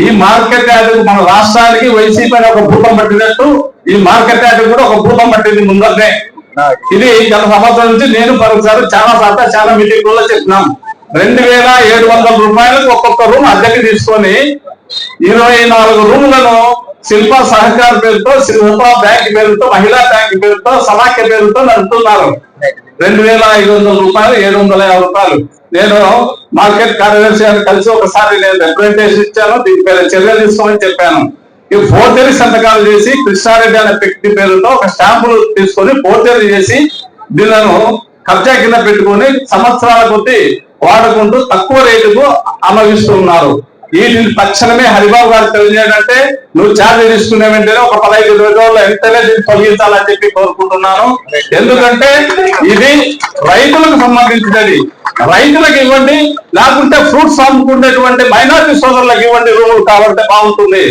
ఈ market yard మన రాష్ట్రానికి వైసీపీ ఒక భూతం పట్టినట్టు ఈ మార్కెట్ యార్డ్ కూడా ఒక భూతం పట్టింది ముందరనే. ఇది గత సంవత్సరం నుంచి నేను మరొకసారి చాలా మీటింగ్లలో చెప్పినాం. 2700 రూపాయలకు ఒక్కొక్క రూమ్ అద్దెకి తీసుకొని 24 రూములను శిల్ప సహకార పేరుతో, శిల్ప బ్యాంక్ పేరుతో, మహిళా బ్యాంక్ పేరుతో, సమాఖ్య పేరుతో నడుపుతున్నారు. 2500 రూపాయలు, 750 రూపాయలు. నేను మార్కెట్ కార్యదర్శి గారిని కలిసి ఒకసారి నేను రిప్రజెంటేషన్ ఇచ్చాను. దీనిపై చర్యలు తీసుకోమని చెప్పాను. ఈ ఫోర్జరీ సంతకాలు చేసి కృష్ణారెడ్డి అనే వ్యక్తి పేరుతో ఒక స్టాంపులు తీసుకొని ఫోర్జరీ చేసి దీనిలను కబ్జా కింద పెట్టుకొని సంవత్సరాల కొద్దీ వాడుకుంటూ తక్కువ రేటుకు అమలుస్తూ ఉన్నారు. వీటిని తక్షణమే హరిబాబు గారు తెలియజేయాలంటే నువ్వు ఛార్జ్ తీసుకునే వెంటనే ఒక 15-20 రోజుల్లో వెంటనే దీన్ని తొలగించాలని చెప్పి కోరుకుంటున్నాను. ఎందుకంటే ఇది రైతులకు సంబంధించినది. రైతులకు ఇవ్వండి, లేకుంటే ఫ్రూట్స్ అమ్ముకునేటువంటి మైనారిటీ సోదరులకు ఇవ్వండి రూములు కాబట్టి బాగుంటుంది.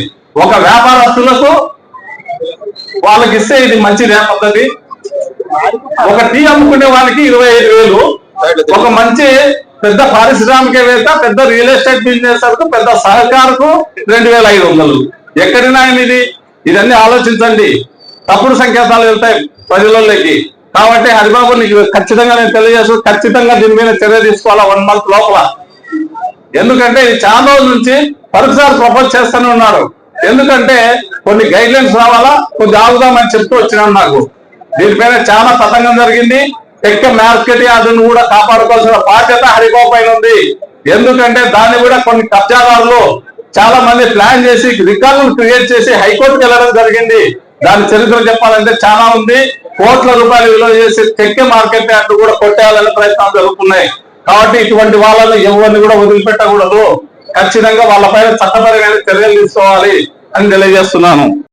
ఒక వ్యాపారస్తులకు వాళ్ళకి ఇస్తే ఇది మంచిది పద్ధతి. ఒక టీ అమ్ముకునే వాళ్ళకి 25,000, ఒక మంచి పెద్ద పారిశ్రామికవేత్త, పెద్ద రియల్ ఎస్టేట్ బిజినెస్ పెద్ద సహకారకు 2,500. ఎక్కడి న్యాయం ఇది? ఇదన్నీ ఆలోచించండి. తప్పుడు సంకేతాలు వెళ్తాయి ప్రజలకి. కాబట్టి హరిబాబు నీకు ఖచ్చితంగా నేను తెలియజేస్తూ ఖచ్చితంగా దీని మీద చర్య తీసుకోవాలా 1 month లోపల. ఎందుకంటే ఇది చాలా రోజుల నుంచి మరొకసారి ప్రపోజ్ చేస్తూనే ఉన్నారు. ఎందుకంటే కొన్ని గైడ్ లైన్స్ రావాలా, కొంచెం ఆగుదామని చెప్తూ వచ్చినాను. నాకు దీనిపైన చాలా తతంగం జరిగింది. ఎక్క మార్కెట్ యార్డును కూడా కాపాడుకోవాల్సిన బాధ్యత హరిబాబు పైన ఉంది. ఎందుకంటే దాన్ని కూడా కొన్ని కబ్జాదారులు చాలా మంది ప్లాన్ చేసి రికార్డులు క్రియేట్ చేసి హైకోర్టుకు వెళ్ళడం జరిగింది. దాని చరిత్ర చెప్పాలంటే చాలా ఉంది. కోట్ల రూపాయలు విలువ చేసి చెక్కే మార్కెట్ యార్డు కూడా కొట్టేయాలనే ప్రయత్నాలు జరుగుతున్నాయి. కాబట్టి ఇటువంటి వాళ్ళని ఎవరిని కూడా వదిలిపెట్టకూడదు. ఖచ్చితంగా వాళ్ళపైన చట్టపరమైన చర్యలు తీసుకోవాలి అని తెలియజేస్తున్నాను.